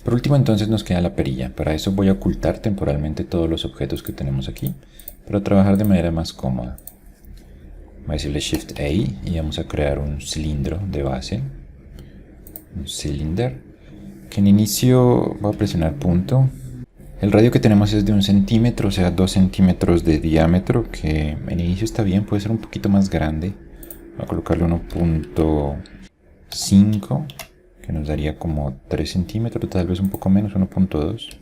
Por último entonces nos queda la perilla. Para eso voy a ocultar temporalmente todos los objetos que tenemos aquí, para trabajar de manera más cómoda. Voy a decirle Shift A y vamos a crear un cilindro de base. Un cylinder. Que en inicio voy a presionar punto. El radio que tenemos es de 1 centímetro, o sea 2 centímetros de diámetro, que en inicio está bien, puede ser un poquito más grande. Voy a colocarle 1.5, que nos daría como 3 centímetros, tal vez un poco menos, 1.2.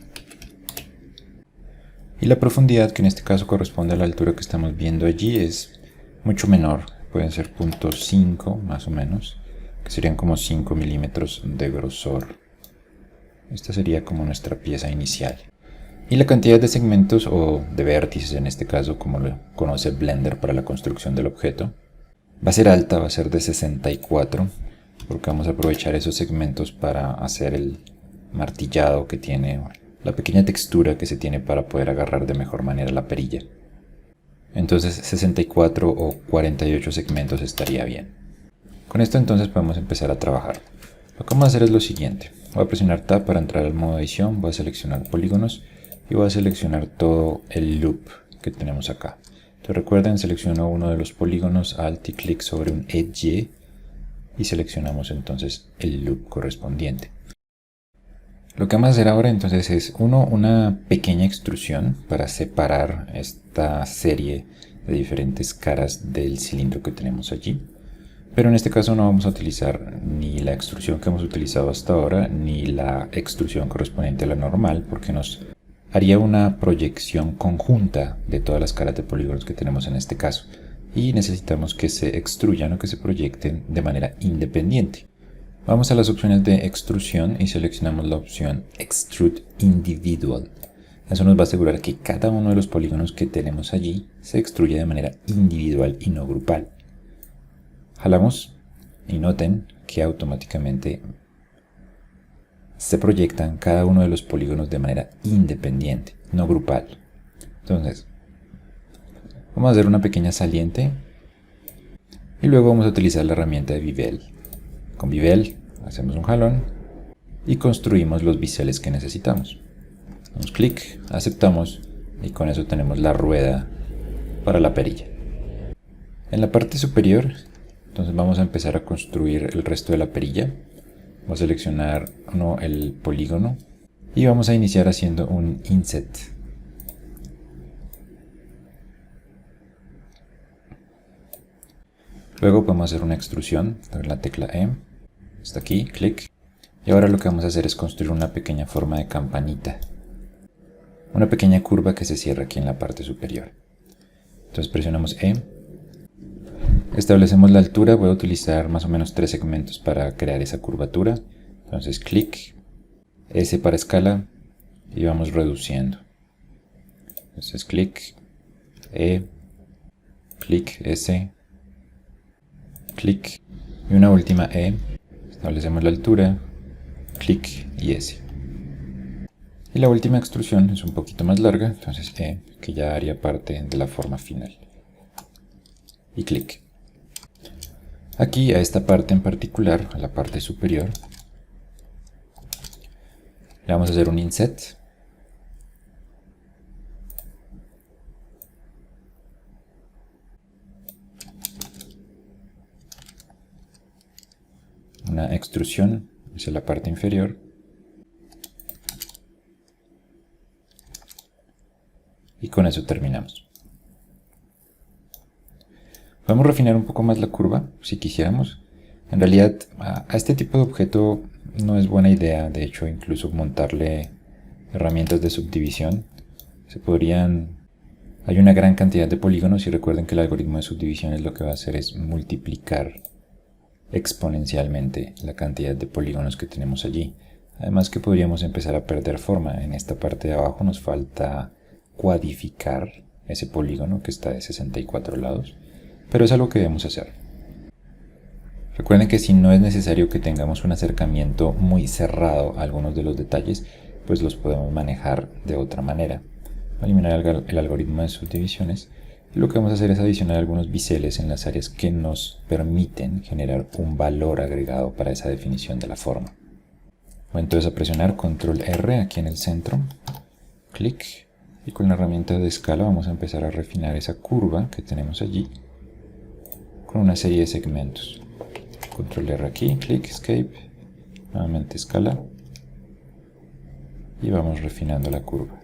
Y la profundidad, que en este caso corresponde a la altura que estamos viendo allí, es mucho menor, pueden ser 0.5 más o menos, que serían como 5 milímetros de grosor. Esta sería como nuestra pieza inicial. Y la cantidad de segmentos o de vértices, en este caso como lo conoce Blender para la construcción del objeto, va a ser alta, va a ser de 64, porque vamos a aprovechar esos segmentos para hacer el martillado que tiene, la pequeña textura que se tiene para poder agarrar de mejor manera la perilla. Entonces 64 o 48 segmentos estaría bien. Con esto entonces podemos empezar a trabajar. Lo que vamos a hacer es lo siguiente. Voy a presionar Tab para entrar al modo edición, voy a seleccionar polígonos y voy a seleccionar todo el loop que tenemos acá. Entonces recuerden, selecciono uno de los polígonos, Alt y clic sobre un Edge y seleccionamos entonces el loop correspondiente. Lo que vamos a hacer ahora entonces es una pequeña extrusión para separar esta serie de diferentes caras del cilindro que tenemos allí. Pero en este caso no vamos a utilizar ni la extrusión que hemos utilizado hasta ahora, ni la extrusión correspondiente a la normal, porque nos haría una proyección conjunta de todas las caras de polígonos que tenemos en este caso. Y necesitamos que se extruyan o que se proyecten de manera independiente. Vamos a las opciones de extrusión y seleccionamos la opción Extrude Individual. Eso nos va a asegurar que cada uno de los polígonos que tenemos allí se extruye de manera individual y no grupal. Jalamos y noten que automáticamente se proyectan cada uno de los polígonos de manera independiente, no grupal. Entonces, vamos a hacer una pequeña saliente y luego vamos a utilizar la herramienta de Bevel. Con Bevel hacemos un jalón y construimos los biseles que necesitamos. Damos clic, aceptamos y con eso tenemos la rueda para la perilla. En la parte superior, entonces vamos a empezar a construir el resto de la perilla. Vamos a seleccionar el polígono y vamos a iniciar haciendo un inset. Luego podemos hacer una extrusión con la tecla E. Hasta aquí, clic. Y ahora lo que vamos a hacer es construir una pequeña forma de campanita. Una pequeña curva que se cierra aquí en la parte superior. Entonces presionamos E. Establecemos la altura, voy a utilizar más o menos 3 segmentos para crear esa curvatura. Entonces clic, S para escala y vamos reduciendo. Entonces clic, E, clic, S, clic y una última E. Establecemos la altura, clic y S. Y la última extrusión es un poquito más larga, entonces E, que ya haría parte de la forma final. Y clic. Aquí a esta parte en particular, a la parte superior, le vamos a hacer un inset. Una extrusión hacia la parte inferior. Y con eso terminamos. Podemos refinar un poco más la curva, si quisiéramos. En realidad, a este tipo de objeto no es buena idea, de hecho, incluso montarle herramientas de subdivisión. Hay una gran cantidad de polígonos y recuerden que el algoritmo de subdivisión lo que va a hacer es multiplicar exponencialmente la cantidad de polígonos que tenemos allí. Además que podríamos empezar a perder forma. En esta parte de abajo nos falta cuadrificar ese polígono que está de 64 lados. Pero es algo que debemos hacer. Recuerden que si no es necesario que tengamos un acercamiento muy cerrado a algunos de los detalles, pues los podemos manejar de otra manera. Voy a eliminar el algoritmo de subdivisiones y lo que vamos a hacer es adicionar algunos biseles en las áreas que nos permiten generar un valor agregado para esa definición de la forma. Voy entonces a presionar Control R aquí en el centro, clic, y con la herramienta de escala vamos a empezar a refinar esa curva que tenemos allí con una serie de segmentos. Control R aquí, clic, escape, nuevamente escala, y vamos refinando la curva.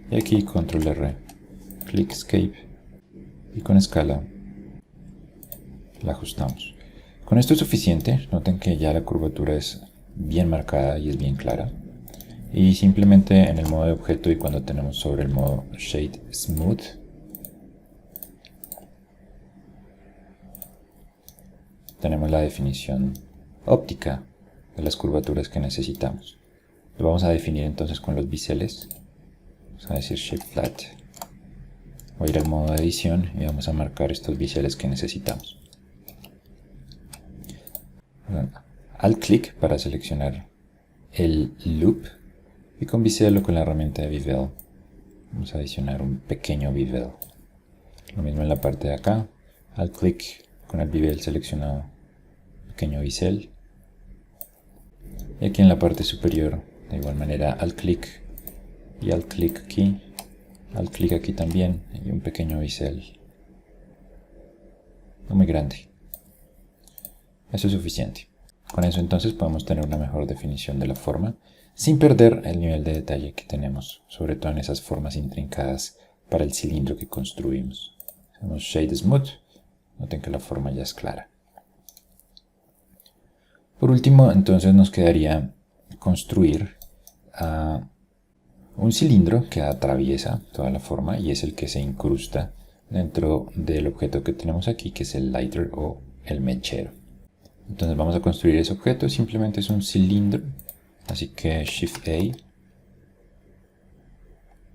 Y aquí Control R, clic, escape, y con escala la ajustamos. Con esto es suficiente. Noten que ya la curvatura es bien marcada y es bien clara. Y simplemente en el modo de objeto y cuando tenemos sobre el modo Shade Smooth, tenemos la definición óptica de las curvaturas que necesitamos. Lo vamos a definir entonces con los biseles. Vamos a decir Shape Flat. Voy a ir al modo de edición y vamos a marcar estos biseles que necesitamos. Alt clic para seleccionar el loop y con bisel o con la herramienta de Bevel vamos a adicionar un pequeño bevel. Lo mismo en la parte de acá, alt clic con el bevel seleccionado, pequeño bisel. Y aquí en la parte superior, de igual manera, alt clic y alt clic aquí también, y un pequeño bisel. No muy grande. Eso es suficiente. Con eso entonces podemos tener una mejor definición de la forma, sin perder el nivel de detalle que tenemos, sobre todo en esas formas intrincadas para el cilindro que construimos. Hacemos Shade Smooth, noten que la forma ya es clara. Por último, entonces nos quedaría construir un cilindro que atraviesa toda la forma y es el que se incrusta dentro del objeto que tenemos aquí, que es el lighter o el mechero. Entonces vamos a construir ese objeto, simplemente es un cilindro, así que Shift A,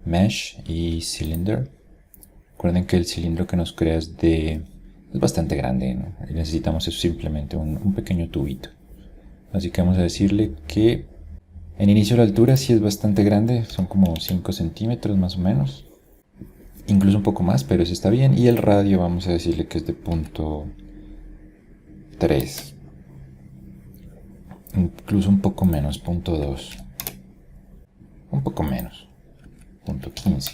Mesh y Cylinder. Recuerden que el cilindro que nos crea es bastante grande, ¿no? Y necesitamos simplemente un pequeño tubito. Así que vamos a decirle que en inicio la altura sí es bastante grande, son como 5 centímetros más o menos. Incluso un poco más, pero eso está bien. Y el radio vamos a decirle que es de punto 3. Incluso un poco menos, punto 2. Un poco menos, punto 15.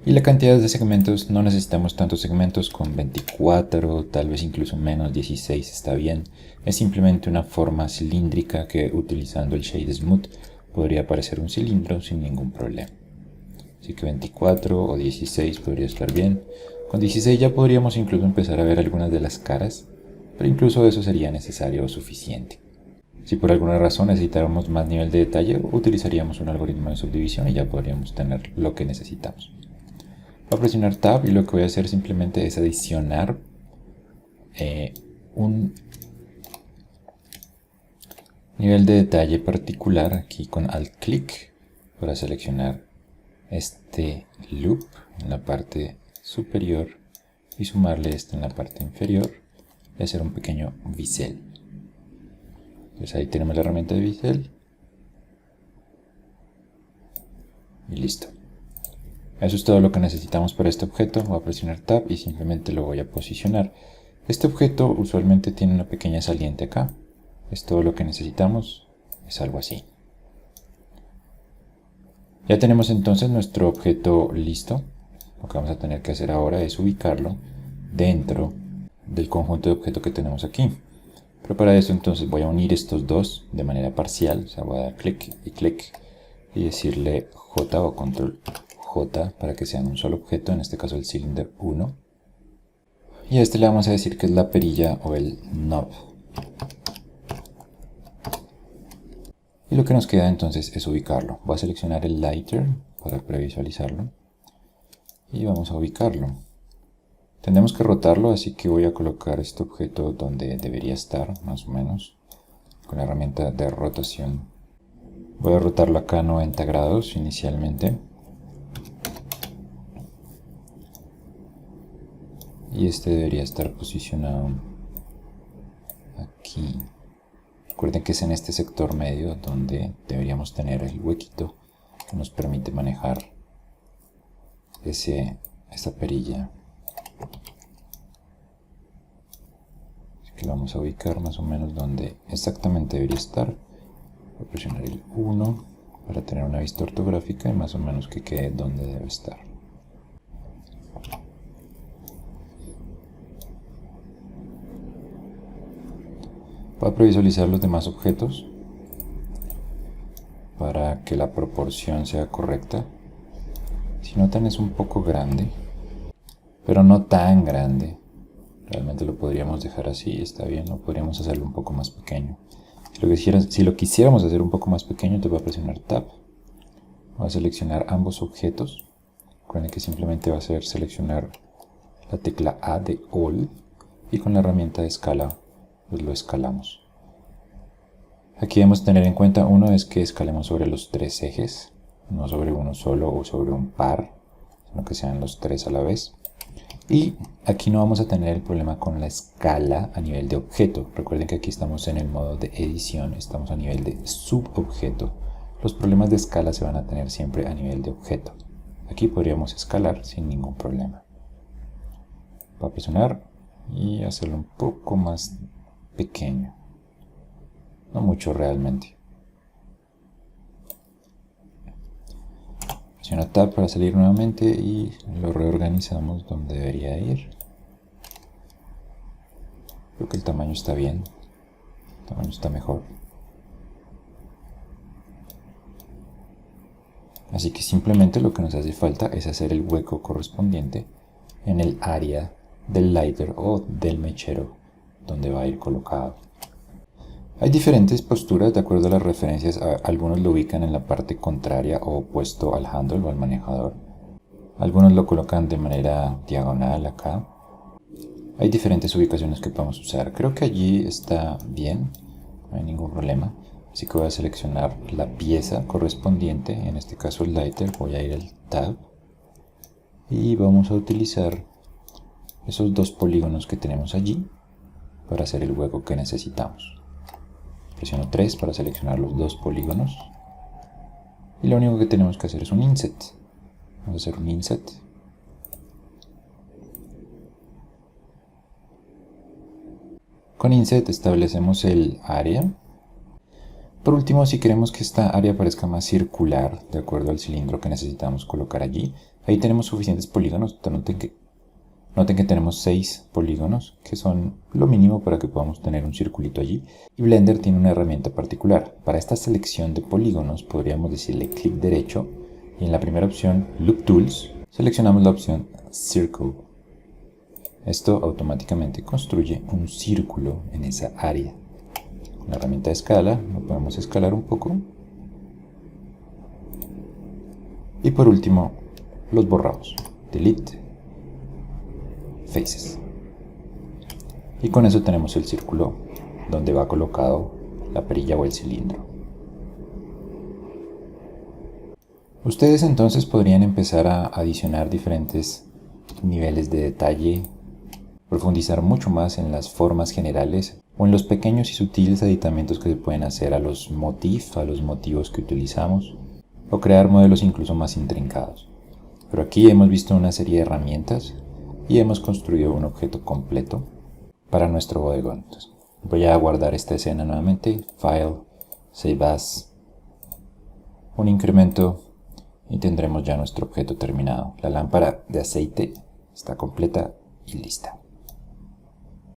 Y la cantidad de segmentos, no necesitamos tantos segmentos, con 24, tal vez incluso menos, 16 está bien. Es simplemente una forma cilíndrica que utilizando el Shade Smooth podría parecer un cilindro sin ningún problema. Así que 24 o 16 podría estar bien. Con 16 ya podríamos incluso empezar a ver algunas de las caras, pero incluso eso sería necesario o suficiente. Si por alguna razón necesitáramos más nivel de detalle, utilizaríamos un algoritmo de subdivisión y ya podríamos tener lo que necesitamos. Voy a presionar Tab y lo que voy a hacer simplemente es adicionar un nivel de detalle particular aquí con Alt clic para seleccionar este loop en la parte superior y sumarle este en la parte inferior y hacer un pequeño bisel. Entonces ahí tenemos la herramienta de bisel y listo. Eso es todo lo que necesitamos para este objeto. Voy a presionar Tab y simplemente lo voy a posicionar. Este objeto usualmente tiene una pequeña saliente acá. Es todo lo que necesitamos. Es algo así. Ya tenemos entonces nuestro objeto listo. Lo que vamos a tener que hacer ahora es ubicarlo dentro del conjunto de objetos que tenemos aquí. Pero para eso entonces voy a unir estos dos de manera parcial. O sea, voy a dar clic y decirle J o control J para que sean un solo objeto, en este caso el cylinder 1. Y a este le vamos a decir que es la perilla o el knob. Y lo que nos queda entonces es ubicarlo. Voy a seleccionar el lighter para previsualizarlo. Y vamos a ubicarlo. Tendremos que rotarlo, así que voy a colocar este objeto donde debería estar, más o menos, con la herramienta de rotación. Voy a rotarlo acá a 90 grados inicialmente. Y este debería estar posicionado aquí. Recuerden que es en este sector medio donde deberíamos tener el huequito que nos permite manejar esta perilla. Así que lo vamos a ubicar más o menos donde exactamente debería estar. Voy a presionar el 1 para tener una vista ortográfica y más o menos que quede donde debe estar. Voy a previsualizar los demás objetos para que la proporción sea correcta. Si notan, es un poco grande, pero no tan grande. Realmente lo podríamos dejar así, está bien, o podríamos hacerlo un poco más pequeño. Si lo quisiéramos hacer un poco más pequeño, te voy a presionar Tab. Voy a seleccionar ambos objetos. Recuerden que simplemente va a ser seleccionar la tecla A de All y con la herramienta de escala pues lo escalamos. Aquí debemos tener en cuenta, uno es que escalemos sobre los tres ejes, no sobre uno solo o sobre un par, sino que sean los tres a la vez. Y aquí no vamos a tener el problema con la escala a nivel de objeto. Recuerden que aquí estamos en el modo de edición, estamos a nivel de subobjeto. Los problemas de escala se van a tener siempre a nivel de objeto. Aquí podríamos escalar sin ningún problema. Voy a presionar y hacerlo un poco más pequeño. No mucho realmente. Presiono Tab para salir nuevamente y lo reorganizamos donde debería ir. Creo que el tamaño está bien. El tamaño está mejor. Así que simplemente lo que nos hace falta es hacer el hueco correspondiente en el área del lighter o del mechero donde va a ir colocado. Hay diferentes posturas de acuerdo a las referencias. Algunos lo ubican en la parte contraria o opuesto al handle o al manejador. Algunos lo colocan de manera diagonal acá. Hay diferentes ubicaciones que podemos usar. Creo que allí está bien, no hay ningún problema. Así que voy a seleccionar la pieza correspondiente, en este caso el lighter. Voy a ir al Tab y vamos a utilizar esos dos polígonos que tenemos allí para hacer el hueco que necesitamos. Presiono 3 para seleccionar los dos polígonos. Y lo único que tenemos que hacer es un inset. Vamos a hacer un inset. Con inset establecemos el área. Por último, si queremos que esta área parezca más circular, de acuerdo al cilindro que necesitamos colocar allí, ahí tenemos suficientes polígonos. Noten que tenemos 6 polígonos, que son lo mínimo para que podamos tener un circulito allí. Y Blender tiene una herramienta particular. Para esta selección de polígonos podríamos decirle clic derecho y en la primera opción, Loop Tools, seleccionamos la opción Circle. Esto automáticamente construye un círculo en esa área. Con la herramienta de escala lo podemos escalar un poco. Y por último, los borramos. Delete. Faces. Y con eso tenemos el círculo donde va colocado la perilla o el cilindro. Ustedes entonces podrían empezar a adicionar diferentes niveles de detalle, profundizar mucho más en las formas generales o en los pequeños y sutiles aditamientos que se pueden hacer a los motifs, a los motivos que utilizamos, o crear modelos incluso más intrincados. Pero aquí hemos visto una serie de herramientas y hemos construido un objeto completo para nuestro bodegón. Entonces, voy a guardar esta escena nuevamente, File, Save As, un incremento y tendremos ya nuestro objeto terminado. La lámpara de aceite está completa y lista.